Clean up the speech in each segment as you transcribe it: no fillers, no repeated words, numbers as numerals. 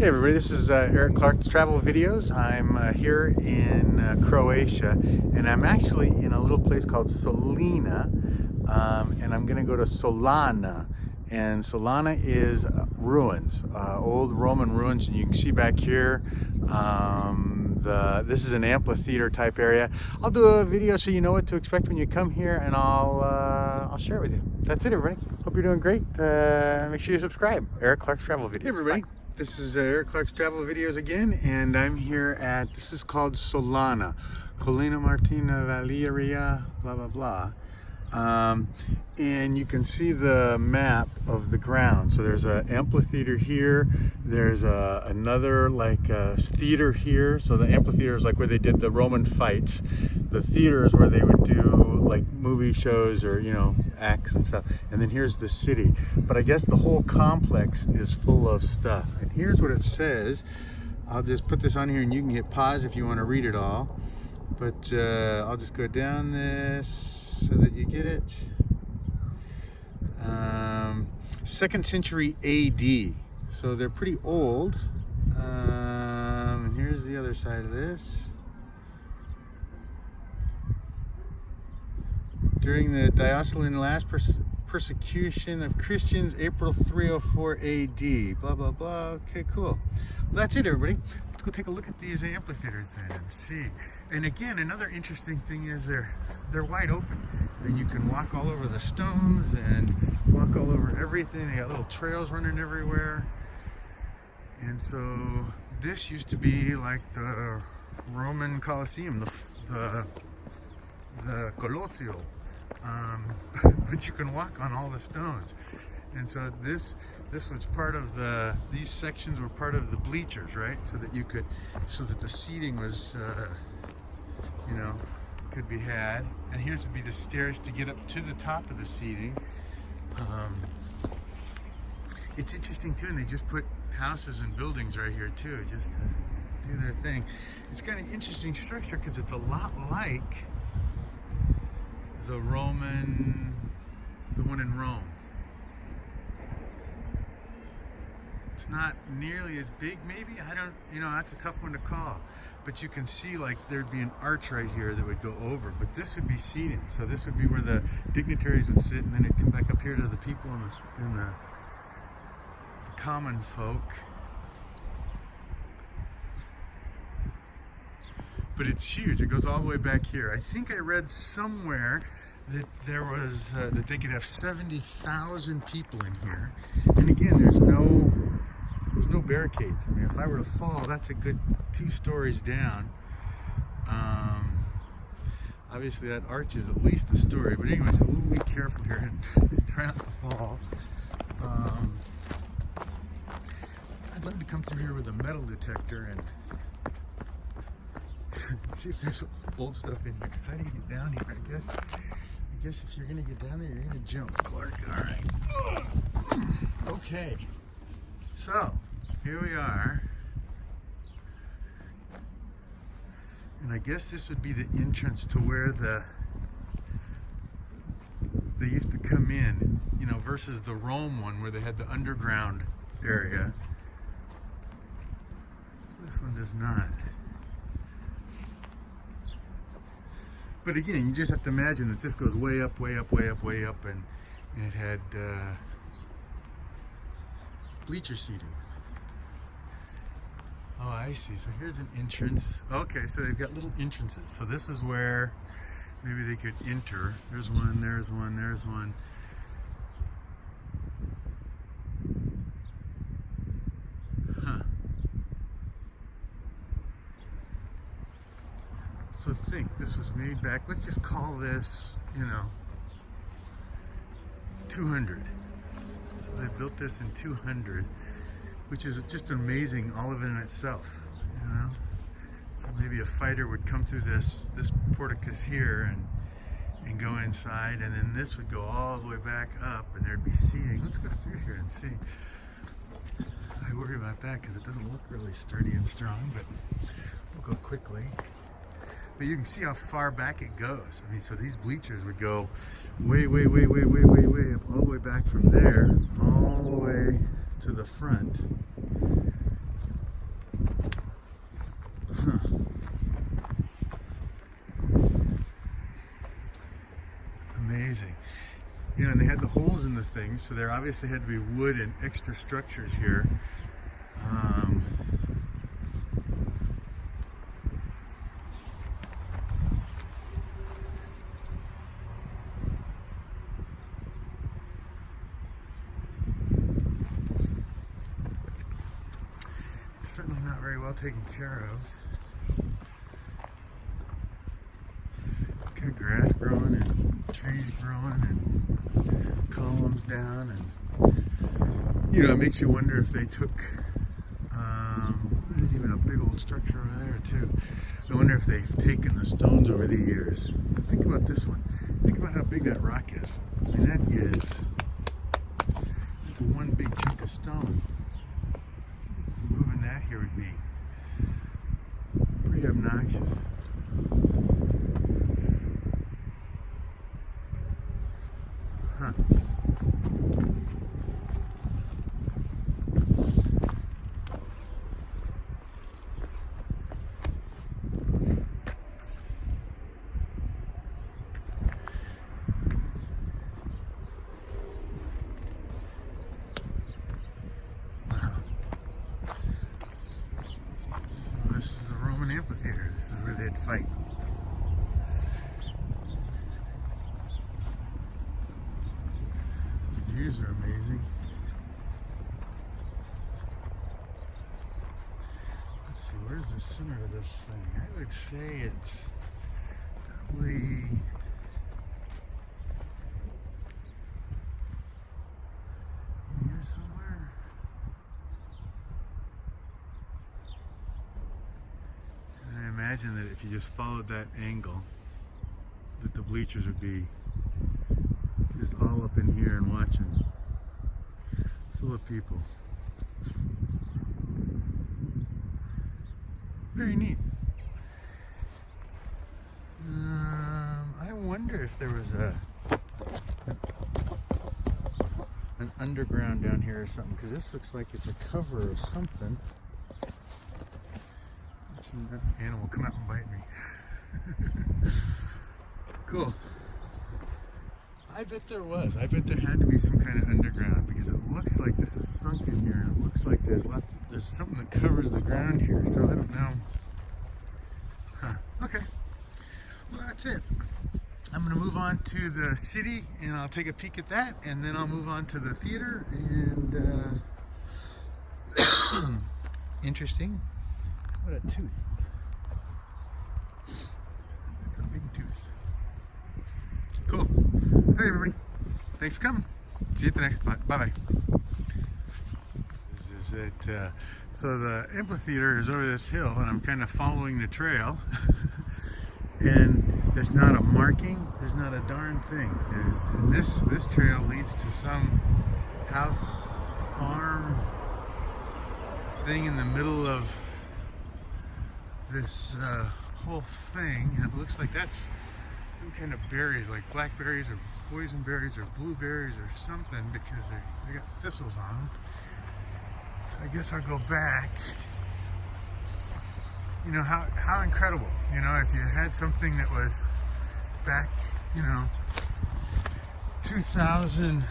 Hey everybody, this is Eric Clark's Travel Videos. I'm here in Croatia, and I'm actually in a little place called Solina, and I'm going to go to Solona. And Solona is ruins, old Roman ruins, and you can see back here, this is an amphitheater type area. I'll do a video so you know what to expect when you come here, and I'll share it with you. That's it, everybody. Hope you're doing great. Make sure you subscribe. Eric Clark's Travel Videos. Hey everybody. Bye. This is Eric Clark's Travel Videos again, and I'm here at, this is called Solona, Colina Martina Valeria, blah, blah, blah. And you can see the map of the ground. So there's an amphitheater here. There's another like theater here. So the amphitheater is like where they did the Roman fights. The theater is where they would do like movie shows or, you know, acts and stuff. And then here's the city. But I guess the whole complex is full of stuff. And here's what it says. I'll just put this on here and you can hit pause if you want to read it all. But I'll just go down this so that you get it. 2nd century AD. So they're pretty old. And here's the other side of this. During the Diocletian last persecution of Christians, April 304 AD. Blah, blah, blah. Okay, cool. Well, that's it, everybody. Let's go take a look at these amphitheaters then and see. And again, another interesting thing is they're wide open. I mean, you can walk all over the stones and walk all over everything. They got little trails running everywhere. And so this used to be like the Roman Colosseum, the Colosseum. But you can walk on all the stones. And so this was part of these sections were part of the bleachers, right? So that the seating was, you know, could be had. And here's would be the stairs to get up to the top of the seating. It's interesting too, and they just put houses and buildings right here too, just to do their thing. It's kind of interesting structure because it's a lot like the one in Rome. It's not nearly as big, maybe. That's a tough one to call. But you can see like there'd be an arch right here that would go over, but this would be seating. So this would be where the dignitaries would sit, and then it'd come back up here to the people in the common folk. But it's huge. It goes all the way back here. I think I read somewhere that there was that they could have 70,000 people in here. And again, there's no barricades. I mean, if I were to fall, that's a good 2 stories down. Obviously that arch is at least a story, but anyway, so we'll be careful here and try not to fall. I'd like to come through here with a metal detector and see if there's old stuff in here. How do you get down here? I guess if you're gonna get down there, you're gonna jump, Clark. All right. Okay. So here we are, and I guess this would be the entrance to where they used to come in, you know, versus the Rome one where they had the underground area. This one does not. But again, you just have to imagine that this goes way up, way up, way up, way up, and it had bleacher seating. Oh, I see. So here's an entrance. Okay, so they've got little entrances. So this is where maybe they could enter. There's one, there's one, there's one. Huh. So think, this was made back, let's just call this, 200. So they built this in 200, which is just amazing, all of it in itself, you know? So maybe a fighter would come through this porticus here and go inside, and then this would go all the way back up, and there'd be seating. Let's go through here and see. I worry about that because it doesn't look really sturdy and strong, but we'll go quickly. But you can see how far back it goes. I mean, so these bleachers would go way, way, way, way, way, way, way up, all the way back from there, all the way to the front. things, so there obviously had to be wood and extra structures here. It's certainly not very well taken care of. Got grass growing and trees growing and columns down, and you know, it makes you wonder if they took there's even a big old structure over there too. I wonder if they've taken the stones over the years. But think about this one. Think about how big that rock is. I mean, that's one big chunk of stone. Moving that here would be pretty obnoxious. Huh. This is the Roman amphitheater. This is where they'd fight. The views are amazing. Let's see, where's the center of this thing? I would say it's probably in here somewhere. And I imagine that if you just followed that angle, that the bleachers would be just all up in here and watching. Full of people. Very neat. I wonder if there was an underground down here or something, because this looks like it's a cover of something. Watching that animal come out and bite me. Cool. I bet there was. I bet there had to be some kind of underground, because it looks like this is sunk in here, and it looks like there's something that covers the ground here, so I don't know. Huh. Okay. Well, that's it. I'm going to move on to the city, and I'll take a peek at that, and then I'll move on to the theater, and interesting. What a tooth. That's a big tooth. Cool. All right, everybody. Thanks for coming. See you at the next spot. Bye-bye. This is it. So the amphitheater is over this hill, and I'm kind of following the trail. And there's not a marking. There's not a darn thing. And this trail leads to some house, farm thing in the middle of this whole thing. And it looks like that's some kind of berries, like blackberries or boysenberries or blueberries or something, because they got thistles on them. So I guess I'll go back. You know, how incredible, you know, if you had something that was back, you know, 2,000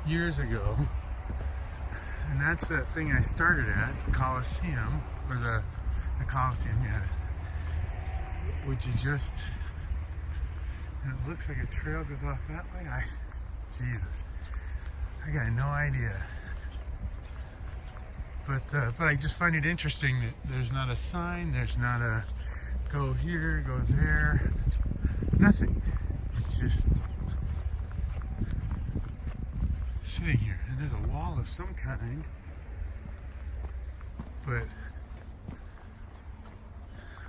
years ago, and that's that thing I started at, the Colosseum, or the Colosseum, yeah. Would you just, and it looks like a trail goes off that way. Jesus, I got no idea. But I just find it interesting that there's not a sign, there's not a go here, go there, nothing. It's just sitting here, and there's a wall of some kind, but,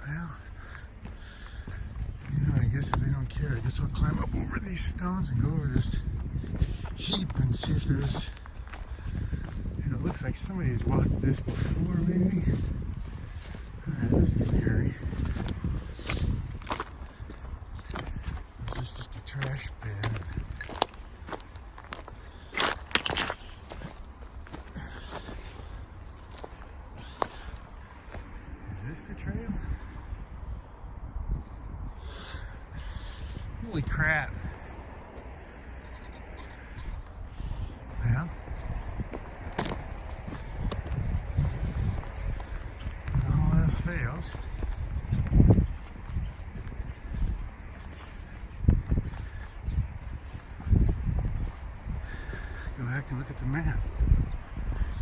well, you know, I guess if they don't care, I guess I'll climb up over these stones and go over this heap and see if there's, you know, it looks like somebody's walked this before, maybe. Alright, this is getting hairy. Is this just a trash bin? Is this the trail? Holy crap.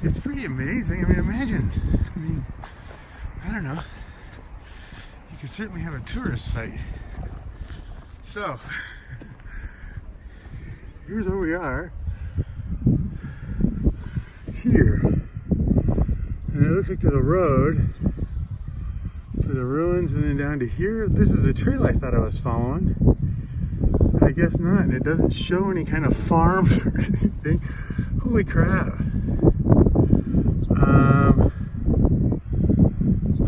It's pretty amazing. I mean, imagine. I mean, I don't know. You could certainly have a tourist site. So, here's where we are. Here. And it looks like there's a road to the ruins and then down to here. This is the trail I thought I was following. But I guess not. And it doesn't show any kind of farms or anything. Holy crap.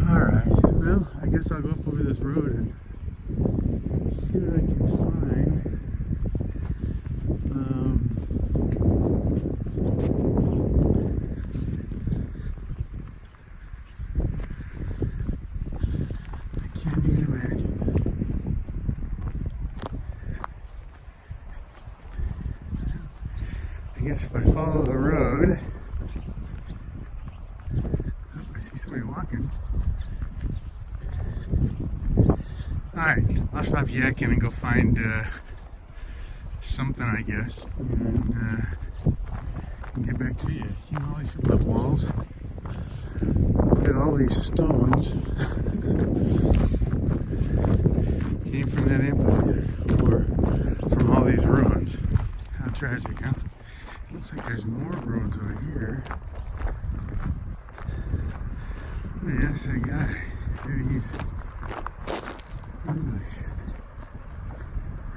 Alright, well, I guess I'll go up over this road and see what I can find. I can't even imagine. I guess if I follow the road, I see somebody walking. Alright, I'll stop yakking and go find something, I guess, and get back to you. You know, all these people have walls. Look at all these stones. Came from that amphitheater, or from all these ruins. How tragic, huh? Looks like there's more ruins over here. Maybe that's that guy. Maybe he's English.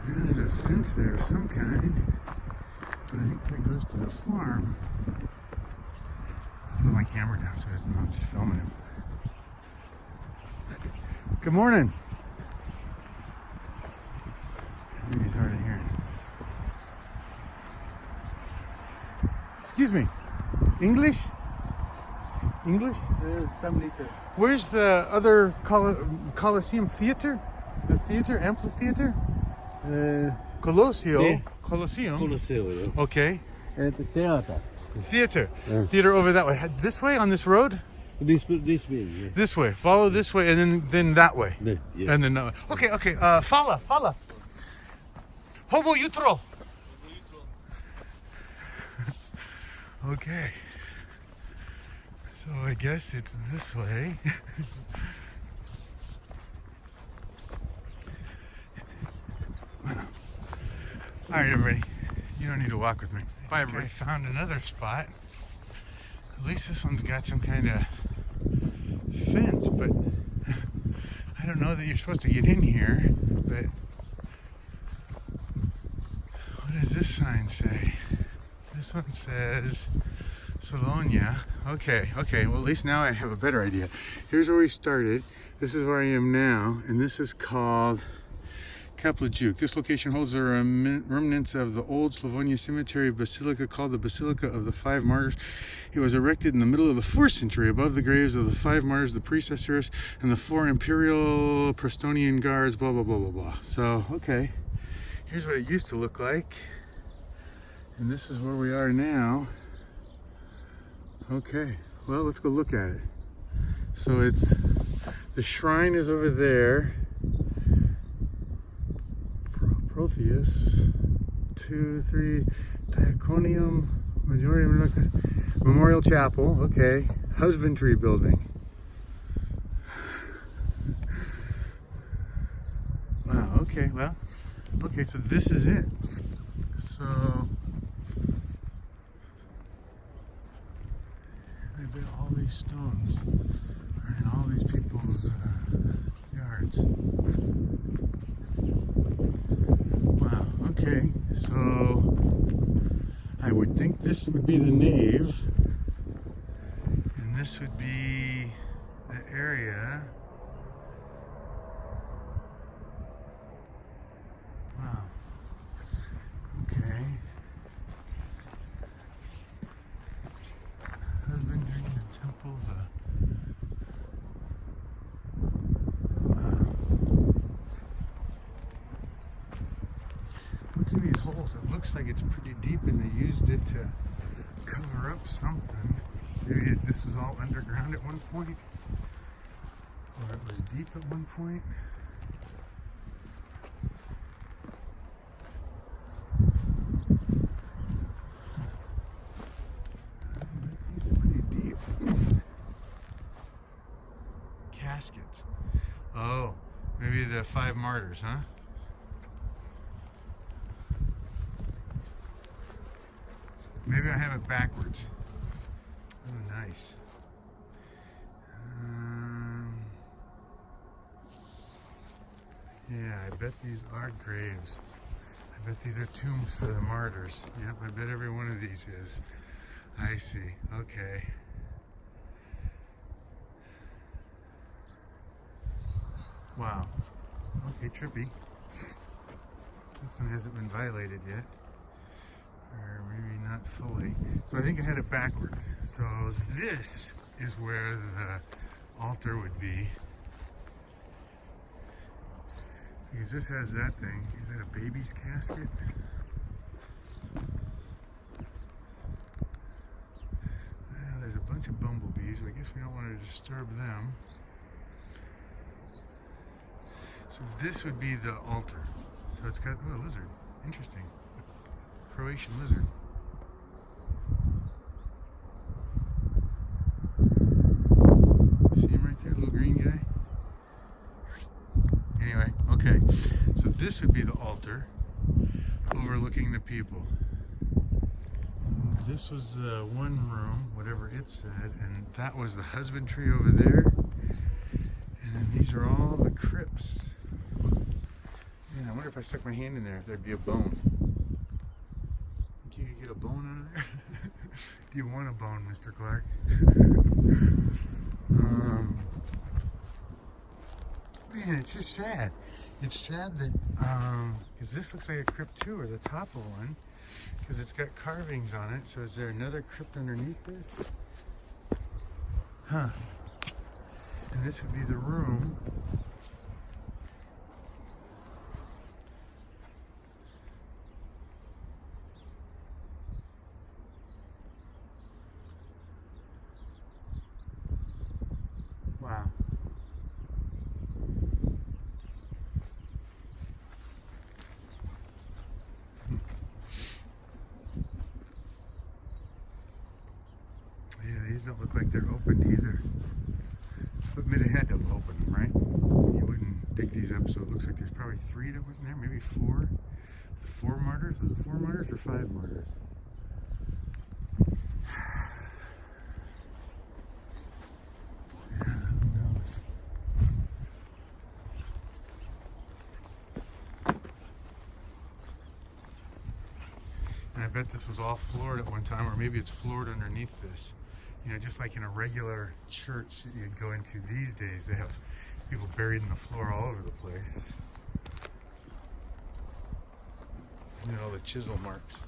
There's a fence there of some kind, but I think that goes to the farm. I'll put my camera down so I'm just filming him. Good morning. Maybe he's hard of hearing. Excuse me. English? English? Some little. Where's the other Colosseum Theater? The theater, amphitheater? Colosseum. Colosseum, yeah. Okay. And the theater. Theater. Yeah. Theater over that way. This way on this road? This way, yeah. This way. Follow this way and then that way. Yeah. And then that way. Okay. Fala. Hobo jutro. Okay. So I guess it's this way. Alright everybody, you don't need to walk with me. Bye everybody. I found another spot. At least this one's got some kind of fence, but I don't know that you're supposed to get in here, but what does this sign say? This one says Solona. Okay, well at least now I have a better idea. Here's where we started. This is where I am now, and this is called Caplajuk. This location holds the remnants of the old Slavonia cemetery basilica called the Basilica of the Five Martyrs. It was erected in the middle of the 4th century above the graves of the 5 martyrs, the predecessors, and the 4 imperial Prestonian guards, blah, blah, blah, blah, blah. So, okay, here's what it used to look like. And this is where we are now. Okay, well, let's go look at it. So it's, the shrine is over there. Protheus, 2, 3, Diaconium, Memorial Chapel, okay, husbandry building. Wow, okay, well, okay, so this is it. So, I bet all these stones are in all these people's yards. Wow, okay, so I would think this would be the nave, and this would be the area. Wow, okay. Husbandry, the temple, What's in these holes? It looks like it's pretty deep and they used it to cover up something. Maybe this was all underground at one point, or it was deep at one point. I bet these are pretty caskets. Oh, maybe the 5 martyrs, huh? Maybe I have it backwards. Oh, nice. Yeah, I bet these are graves. I bet these are tombs for the martyrs. Yep, I bet every one of these is. I see. Okay. Wow. Okay, trippy. This one hasn't been violated yet. Or maybe not fully. So I think I had it backwards. So this is where the altar would be. Because this has that thing. Is that a baby's casket? Well, there's a bunch of bumblebees. I guess we don't want to disturb them. So this would be the altar. So it's got a lizard. Interesting. A Croatian lizard. See him right there, little green guy? Anyway, okay. So this would be the altar overlooking the people. And this was the one room, whatever it said, and that was the husbandry over there. And then these are all the crypts. Man, I wonder if I stuck my hand in there, if there'd be a bone. Think you could get a bone out of there? Do you want a bone, Mr. Clark? Man, it's just sad. It's sad that, because this looks like a crypt too, or the top of one, because it's got carvings on it. So is there another crypt underneath this? Huh. And this would be the room. Wow. Yeah, these don't look like they're opened either. But they had to have opened them, right? You wouldn't dig these up, so it looks like there's probably 3 that went in there, maybe 4. The 4 martyrs? Was it 4 martyrs or 5 martyrs? Yeah, who knows? And I bet this was all floored at one time, or maybe it's floored underneath this. You know, just like in a regular church that you'd go into these days, they have people buried in the floor all over the place. You know, the chisel marks.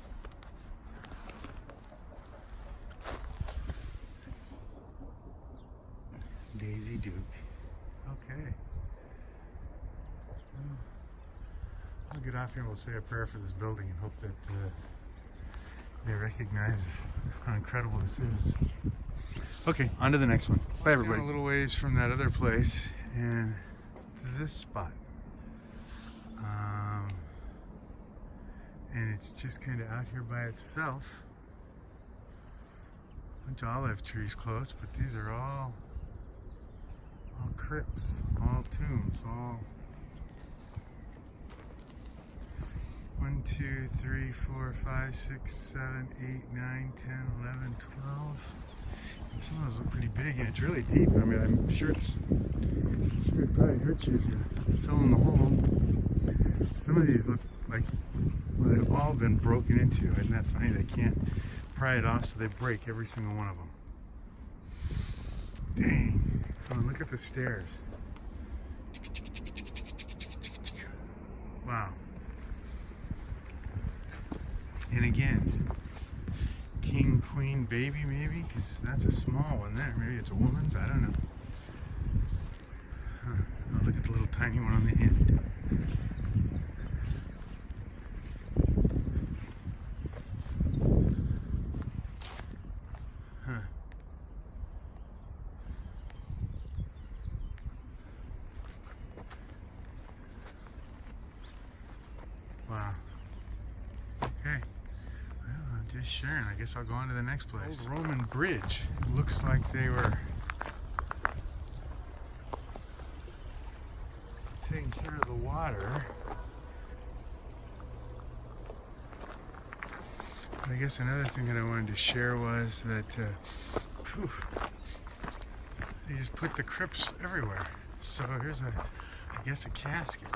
Daisy Duke. Okay. I'll get off here and we'll say a prayer for this building and hope that they recognize how incredible this is. Okay, on to the next one. Bye, everybody. A little ways from that other place and to this spot. And it's just kind of out here by itself. A bunch of olive trees close, but these are all crypts, all tombs, all 1, 2, 3, 4, 5, 6, 7, 8, 9, 10, 11, 12. And some of those look pretty big, and it's really deep. I mean, I'm sure it probably hurts you if you fell in the hole. Some of these look like, well, they've all been broken into. Isn't that funny? They can't pry it off, so they break every single one of them. Dang. Oh, look at the stairs. Wow. And again, king, queen, baby, maybe? Because that's a small one there. Maybe it's a woman's. I don't know. Huh. Oh, look at the little tiny one on the end. Huh. Wow. Okay. Just sharing. I guess I'll go on to the next place. Old Roman bridge. Looks like they were taking care of the water. But I guess another thing that I wanted to share was that they just put the crypts everywhere. So here's I guess a casket.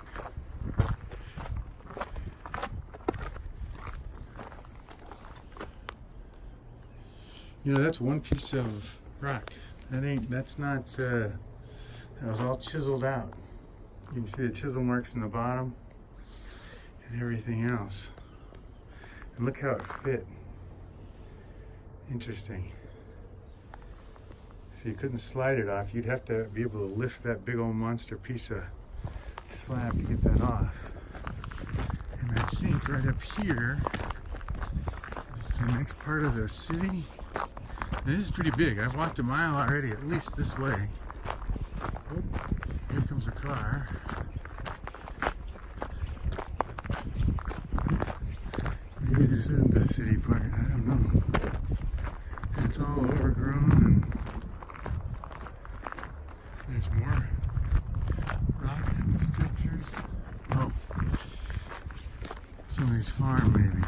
You know, that's one piece of rock. That's not, that was all chiseled out. You can see the chisel marks in the bottom and everything else. And look how it fit. Interesting. So you couldn't slide it off. You'd have to be able to lift that big old monster piece of slab to get that off. And I think right up here, this is the next part of the city. And this is pretty big. I've walked a mile already, at least this way. Oh, here comes a car. Maybe this isn't the city part, I don't know. And it's all overgrown and there's more rocks and structures. Oh, somebody's farm maybe.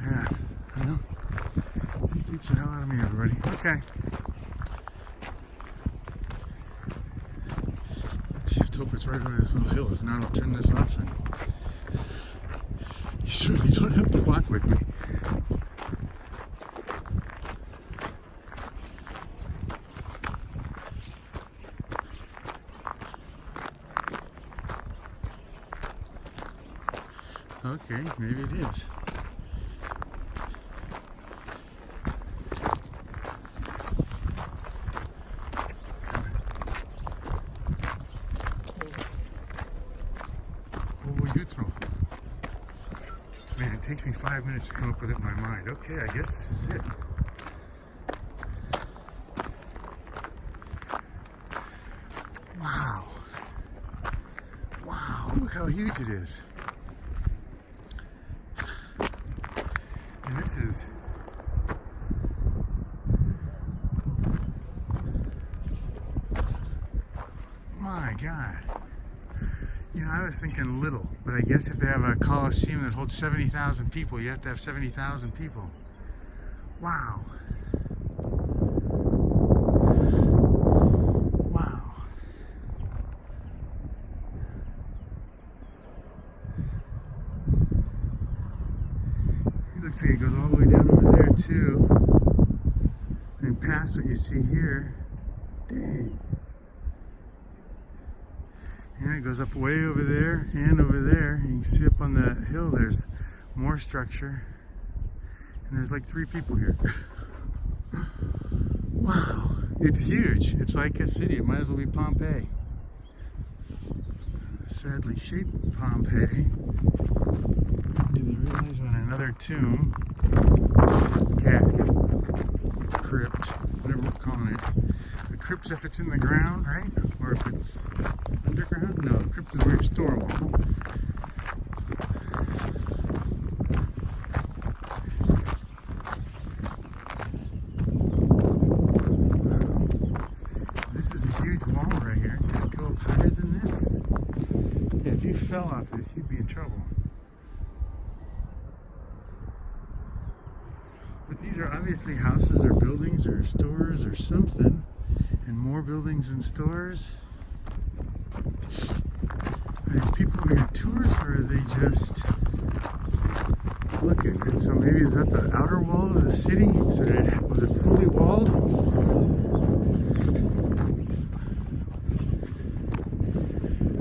Yeah, I know. It beats the hell out of me, everybody. Okay. Let's just hope it's right over this little hill. If not, I'll turn this off and you certainly don't have to walk with me. Okay, maybe it is. Man, it takes me 5 minutes to come up with it in my mind. Okay, I guess this is it. Wow. Wow, look how huge it is. And this is... My God. You know, I was thinking little, but I guess if they have a Colosseum that holds 70,000 people, you have to have 70,000 people. Wow. Wow. It looks like it goes all the way down over there, too. And past what you see here. Dang. And it goes up way over there and over there. You can see up on the hill there's more structure. And there's like 3 people here. Wow, it's huge. It's like a city. It might as well be Pompeii. Sadly shaped Pompeii. Do they realize on another tomb, casket, crypt, whatever we're calling it. The crypt's if it's in the ground, right? Or if it's underground? No, the crypt is where you store them all. Wow. This is a huge wall right here. Can it go up higher than this? Yeah, if you fell off this, you'd be in trouble. But these are obviously houses or buildings or stores or something. And more buildings and stores. Are these people doing tours or are they just looking? And so maybe is that the outer wall of the city? So was it fully walled?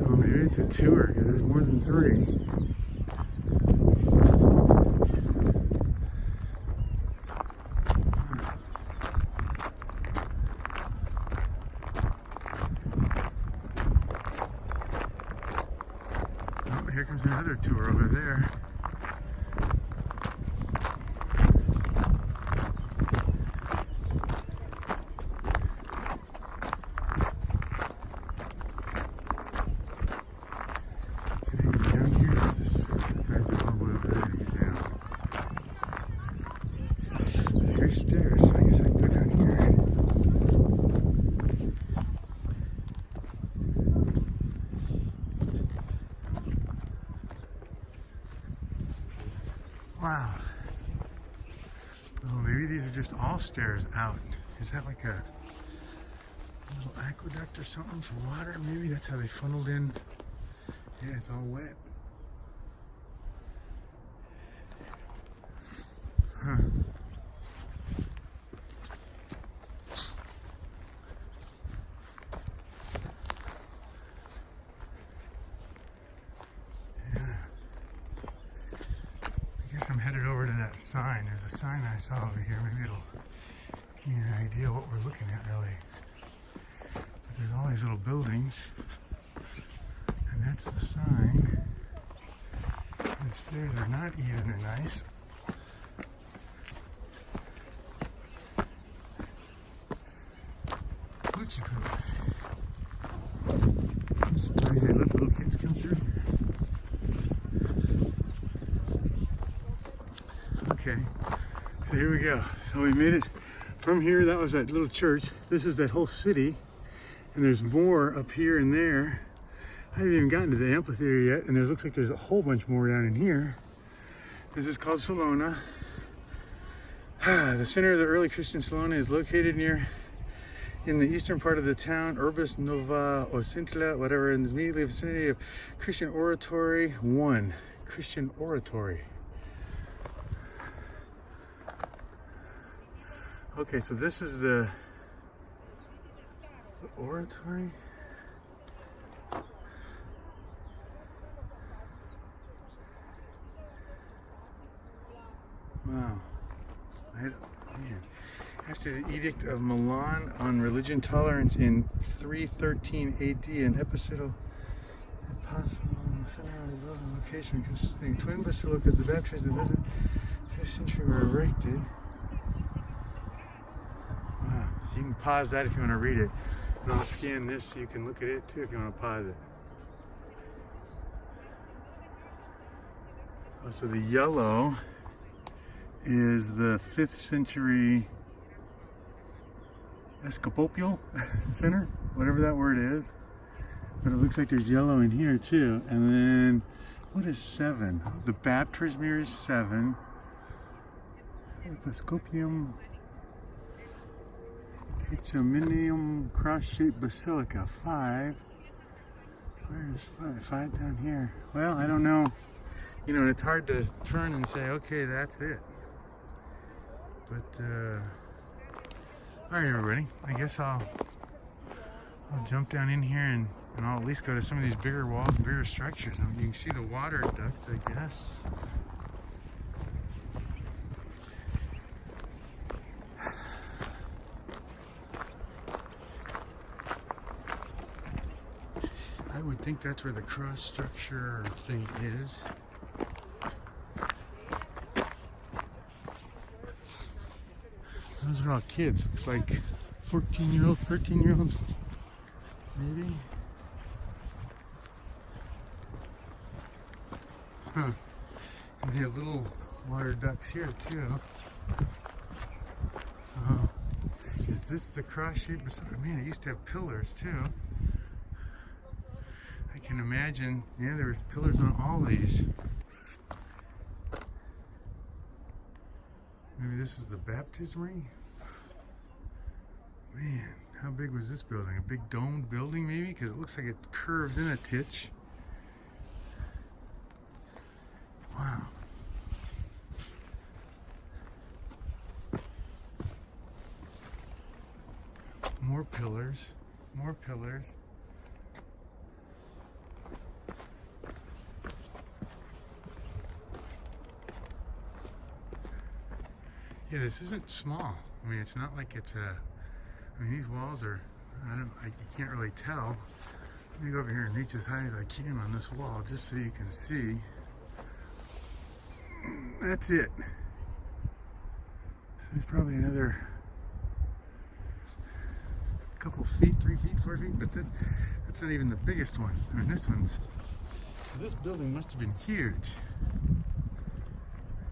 Oh, maybe it's a tour because there's more than 3. Here comes another tour over there. Can I get down here? Is this? I have to go all the way over there to get down. Here's stairs, so I guess I can go down here. are just all stairs out. Is that like a little aqueduct or something for water? Maybe that's how they funneled in. Yeah, it's all wet. Huh. I'm headed over to that sign. There's a sign I saw over here. Maybe it'll give you an idea what we're looking at, really. But there's all these little buildings, and that's the sign. The stairs are not even or nice. Looks good. I'm surprised they let little kids come through. Okay, so here we go. So we made it from here. That was that little church. This is that whole city, and there's more up here and there. I haven't even gotten to the amphitheater yet, and there looks like there's a whole bunch more down in here. This is called Salona. The center of the early Christian Salona is located in the eastern part of the town, Urbis Nova Ocintla, whatever, in the immediately vicinity of Christian Oratory 1. Christian Oratory. Okay, so this is the oratory. Wow. Man. After the Edict of Milan on religion tolerance in 313 AD, an episcopal apostle in the center of the building location consisting of twin basilicas, the baptistries of the 5th century were erected. Wow. You can pause that if you want to read it. And I'll scan this so you can look at it too if you want to pause it. Oh, so the yellow is the 5th century Episcopal Center, whatever that word is. But it looks like there's yellow in here too. And then, what is 7? The baptism is 7. Episcopium Millennium cross-shaped basilica, 5. Where is 5? 5 down here. Well, I don't know. You know, it's hard to turn and say, okay, that's it. But, all right, everybody. I guess I'll jump down in here and I'll at least go to some of these bigger walls, bigger structures. I mean, you can see the water duct, I guess. I would think that's where the cross structure thing is. Those are all kids. Looks like 14-year-olds, 13-year-olds, maybe. Huh. And they have little water ducts here too. Is this the cross-shaped basilica? Man, it used to have pillars too. I can imagine, yeah, there was pillars on all these. Maybe this was the baptismary? Man, how big was this building? A big domed building maybe? Because it looks like it curves in a titch. Wow. More pillars. More pillars. Yeah, this isn't small. I mean, it's not like it's a... I mean, these walls are... you can't really tell. Let me go over here and reach as high as I can on this wall, just so you can see. That's it. So there's probably another couple feet, 3 feet, 4 feet, but that's not even the biggest one. I mean, this one's... So this building must have been huge.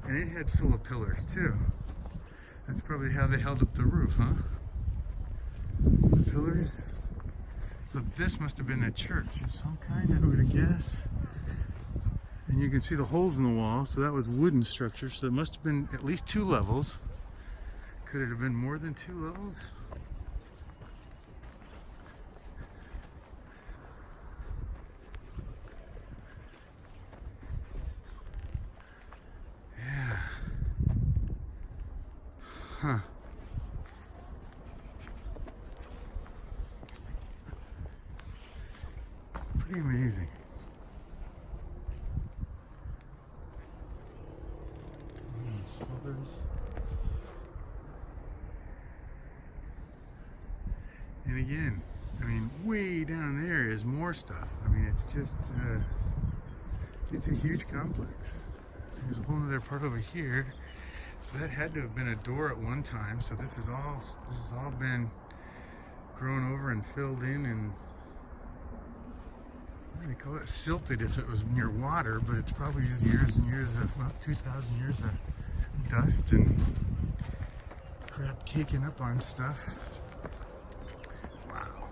And it had full of pillars, too. That's probably how they held up the roof, huh? The pillars. So this must have been a church of some kind, I would guess. And you can see the holes in the wall, so that was wooden structure, so it must have been at least 2 levels. Could it have been more than 2 levels? Yeah. Huh. Pretty amazing. And again, I mean, way down there is more stuff. I mean, it's just, it's a huge complex. There's a whole other part over here. So that had to have been a door at one time. So this has all been grown over and filled in and what do they call it? Silted if it was near water, but it's probably just years and years of, well, 2,000 years of dust and crap caking up on stuff. Wow.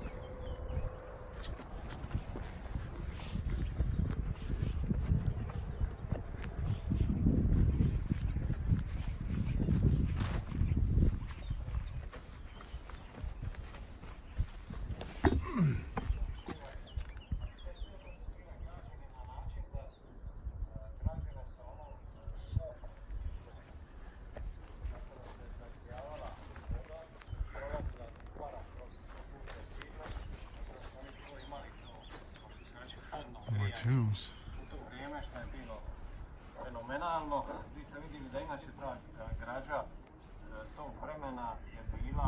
More tombs.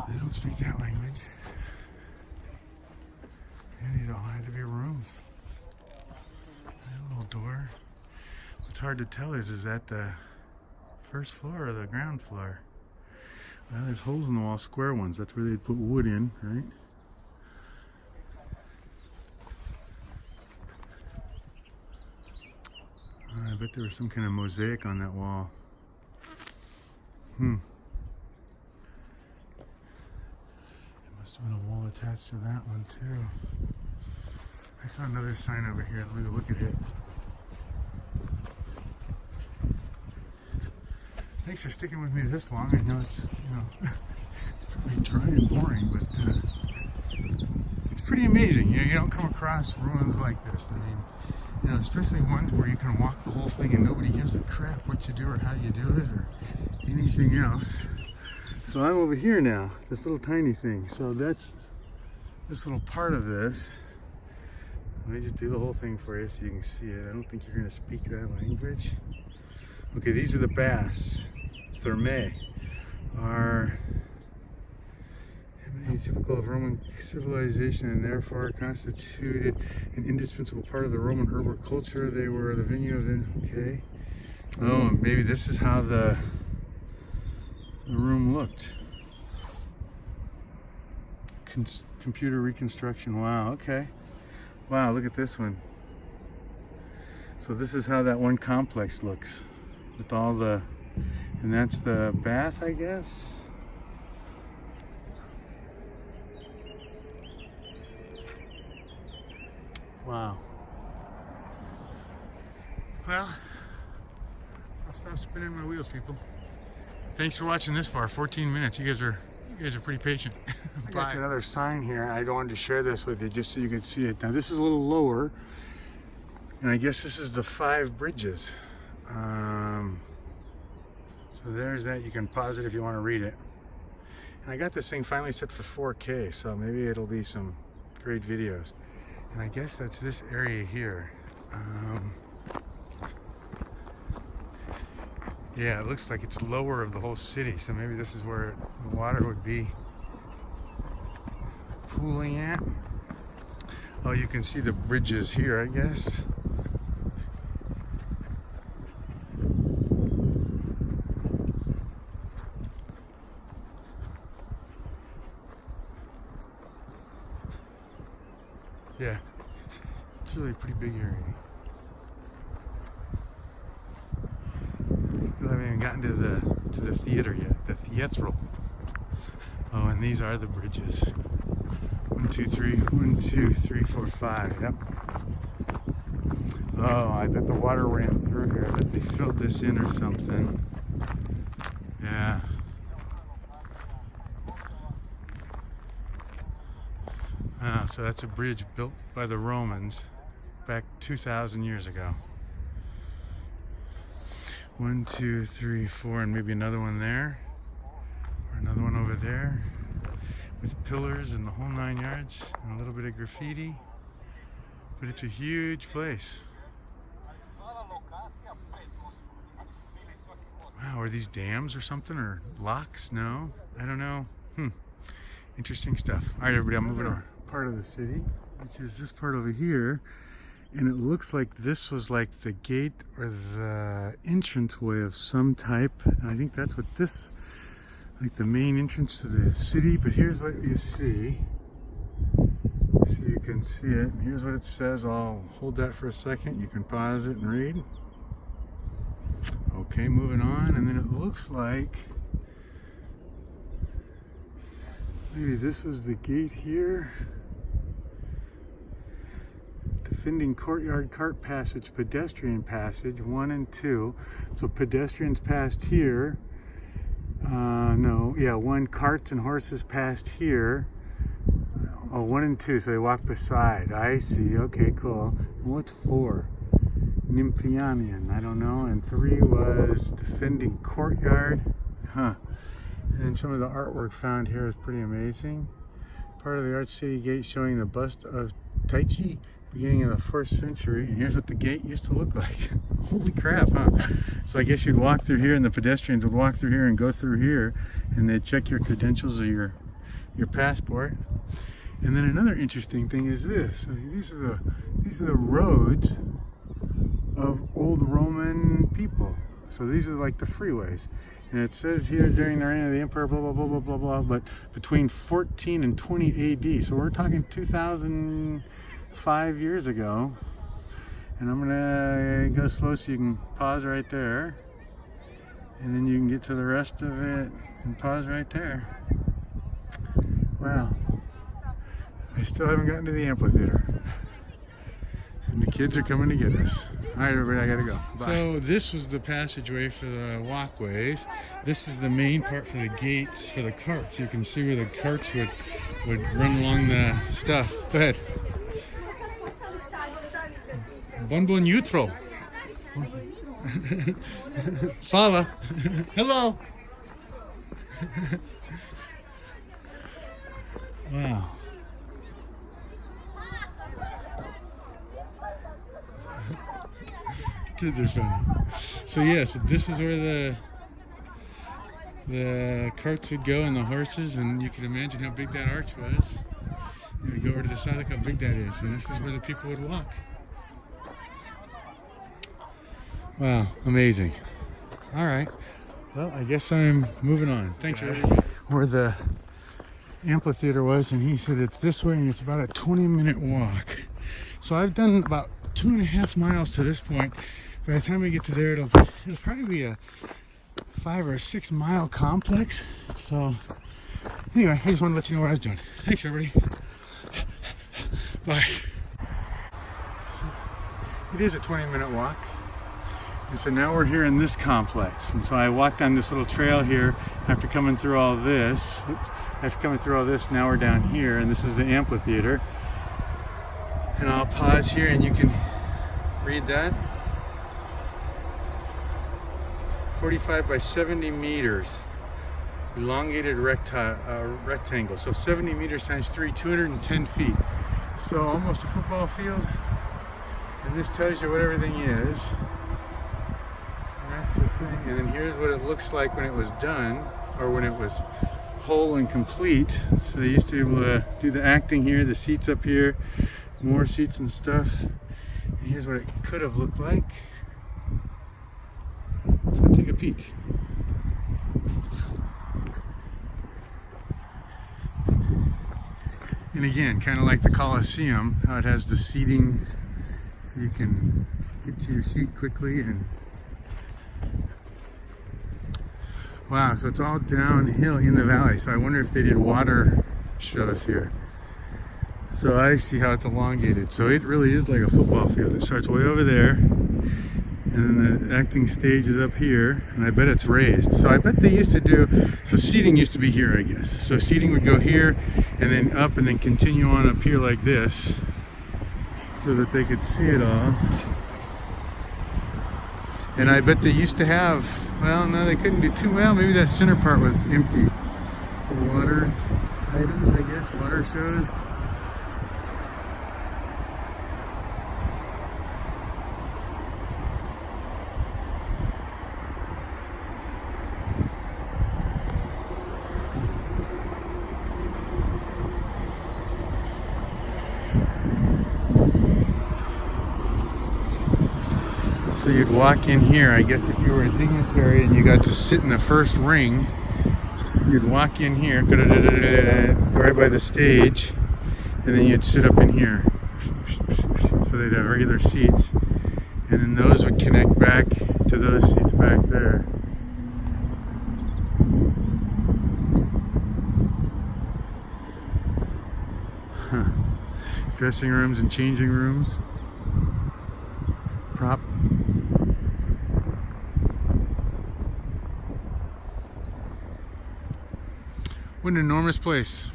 They don't speak that language. Yeah, these all had to be rooms. A little door. What's hard to tell is that the first floor or the ground floor? Well, there's holes in the wall, square ones. That's where they'd put wood in, right? I bet there was some kind of mosaic on that wall. There must have been a wall attached to that one too. I saw another sign over here. Let me go look at it. Thanks for sticking with me this long. I know it's, it's pretty dry and boring, but it's pretty amazing. You don't come across ruins like this. I mean, especially ones where you can walk the whole thing and nobody gives a crap what you do or how you do it or anything else. So I'm over here now, this little tiny thing. So that's this little part of this. Let me just do the whole thing for you so you can see it. I don't think you're going to speak that language. Okay, these are the baths. Thermae are typical of Roman civilization and therefore constituted an indispensable part of the Roman urban culture. They were the venue of the, okay. Oh, maybe this is how the room looked. Computer reconstruction, wow, okay. Wow, look at this one. So this is how that one complex looks with all the, and that's the bath, I guess. Wow. Well, I'll stop spinning my wheels, people. Thanks for watching this far. 14 minutes. You guys are pretty patient. I got another sign here. I wanted to share this with you just so you could see it. Now this is a little lower, and I guess this is the 5 bridges. So there's that. You can pause it if you want to read it. And I got this thing finally set for 4K, so maybe it'll be some great videos. And I guess that's this area here. Yeah, it looks like it's lower of the whole city, so maybe this is where the water would be pooling at. Oh, you can see the bridges here, I guess. Yeah, it's really a pretty big area. Still haven't even gotten to the theater yet, the theatral. Oh, and these are the bridges. 1, 2, 3, 1, 2, 3, 4, 5. Yep. Oh, I bet the water ran through here. I bet they filled this in or something. Yeah. So that's a bridge built by the Romans back 2,000 years ago. 1, 2, 3, 4, and maybe another one there, or another one over there, with pillars and the whole 9 yards, and a little bit of graffiti. But it's a huge place. Wow, are these dams or something, or locks? No, I don't know. Interesting stuff. All right, everybody, I'm moving on. Part of the city, which is this part over here, and it looks like this was like the gate or the entranceway of some type, and I think that's what this, like the main entrance to the city. But here's what you see, so you can see it. Here's what it says. I'll hold that for a second. You can pause it and read. Okay, moving on, and then it looks like maybe this was the gate here. Defending courtyard, cart passage, pedestrian passage, 1 and 2. So pedestrians passed here. No, yeah, 1, carts and horses passed here. Oh, 1 and 2, so they walked beside. I see, okay, cool. And what's 4? Nymphianian, I don't know. And 3 was defending courtyard. And some of the artwork found here is pretty amazing. Part of the Arch City Gate showing the bust of Taichi beginning in the 1st century. And here's what the gate used to look like. Holy crap, huh? So I guess you'd walk through here, and the pedestrians would walk through here and go through here, and they'd check your credentials or your passport. And then another interesting thing is this. So these are the roads of old Roman people. So these are like the freeways. And it says here during the reign of the emperor, blah, blah, blah, blah, blah, blah, but between 14 and 20 AD. So we're talking 2,005 years ago. And I'm gonna go slow so you can pause right there. And then you can get to the rest of it and pause right there. Wow. I still haven't gotten to the amphitheater. And the kids are coming to get us. All right, everybody, I gotta go. Bye. So this was the passageway for the walkways. This is the main part for the gates for the carts. You can see where the carts would run along the stuff. Go ahead. Buon jutro. Fala. Hello. Wow. Kids are funny. So yeah, so this is where the carts would go and the horses, and you can imagine how big that arch was. You would go over to the side, look how big that is, and this is where the people would walk. Wow, amazing. All right, well, I guess I'm moving on. Thanks, everybody. Where the amphitheater was, and he said it's this way, and it's about a 20-minute walk. So I've done about 2.5 miles to this point. By the time we get to there, it'll probably be a 5 or 6 mile complex. So anyway, I just want to let you know what I was doing. Thanks, everybody. Bye. So it is a 20-minute walk. And so now we're here in this complex. And so I walked down this little trail here after coming through all this. After coming through all this, now we're down here, and this is the amphitheater. And I'll pause here and you can read that. 45 by 70 meters. Elongated rectangle. So 70 meters times 3, 210 feet. So almost a football field. And this tells you what everything is. And that's the thing. And then here's what it looks like when it was done, or when it was whole and complete. So they used to be able to do the acting here, the seats up here, more seats and stuff. And here's what it could have looked like. Let's go take a peek. And again, kind of like the Colosseum, how it has the seating so you can get to your seat quickly. And wow, so it's all downhill in the valley. So I wonder if they did water shows here. So I see how it's elongated. So it really is like a football field. It starts way over there, and And then the acting stage is up here, and I bet it's raised. So I bet they used to do, so seating used to be here, I guess. So seating would go here, and then up, and then continue on up here like this, so that they could see it all. And I bet they used to have, well, no, they couldn't do too well. Maybe that center part was empty for water items, I guess, water shows. So you'd walk in here, I guess if you were a dignitary and you got to sit in the first ring, you'd walk in here, right by the stage, and then you'd sit up in here. So they'd have regular seats, and then those would connect back to those seats back there. Huh. Dressing rooms and changing rooms. Prop. What an enormous place.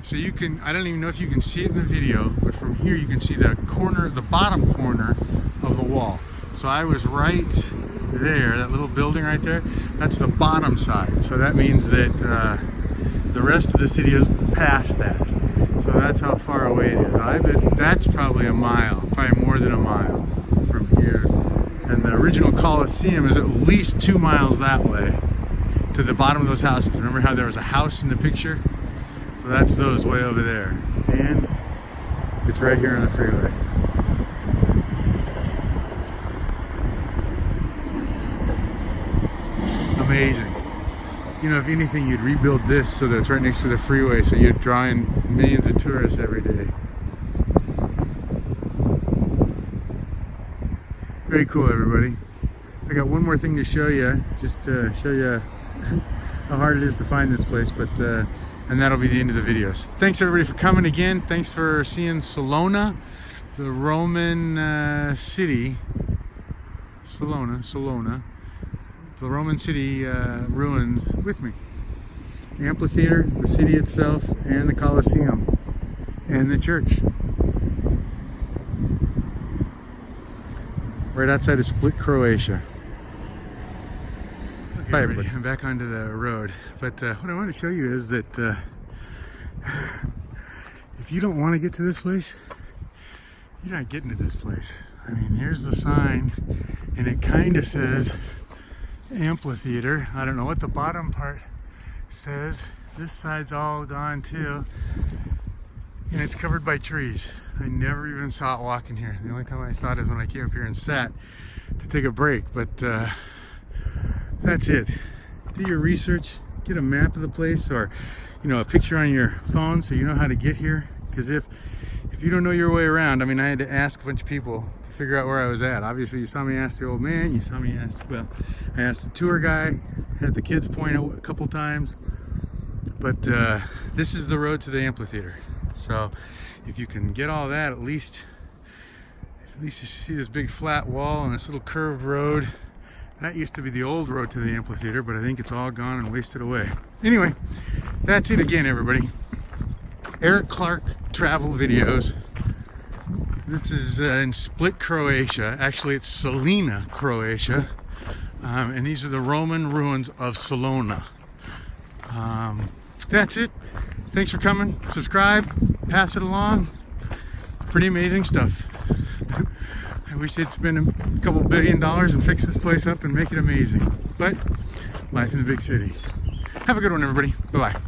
So you can, I don't even know if you can see it in the video, but from here you can see the corner, the bottom corner of the wall. So I was right there, that little building right there, that's the bottom side. So that means that the rest of the city is past that. So that's how far away it is. I bet that's probably a mile, probably more than a mile from here. And the original Colosseum is at least 2 miles that way to the bottom of those houses. Remember how there was a house in the picture? So that's those way over there. And it's right here on the freeway. Amazing. You know, if anything, you'd rebuild this so that it's right next to the freeway, so you'd draw in millions of tourists every day. Very cool, everybody. I got one more thing to show you, just to show you how hard it is to find this place, but and that'll be the end of the videos. Thanks everybody for coming again. Thanks for seeing Salona, the Roman city, Salona, the Roman city ruins with me. The amphitheater, the city itself, and the Colosseum, and the church. Right outside of Split, Croatia. Okay, bye everybody, I'm back onto the road. But what I want to show you is that if you don't want to get to this place, you're not getting to this place. I mean, here's the sign, and it kind of says amphitheater. I don't know what the bottom part says. This side's all gone too, and it's covered by trees. I never even saw it walking here. The only time I saw it is when I came up here and sat to take a break, but that's it. Do your research, get a map of the place, or you know, a picture on your phone so you know how to get here, because if you don't know your way around, I mean, I had to ask a bunch of people to figure out where I was at. Obviously you saw me ask the old man, you saw me ask, well, I asked the tour guy, had the kids point out a couple times, but this is the road to the amphitheater. So if you can get all that, at least you see this big flat wall and this little curved road. That used to be the old road to the amphitheater, but I think it's all gone and wasted away. Anyway, that's it again, everybody. Eric Clark Travel Videos. This is in Split, Croatia. Actually, it's Salina, Croatia. And these are the Roman ruins of Salona. That's it. Thanks for coming. Subscribe, pass it along. Pretty amazing stuff. I wish they'd spend a couple $1 billion and fix this place up and make it amazing. But life in the big city. Have a good one, everybody. Bye-bye.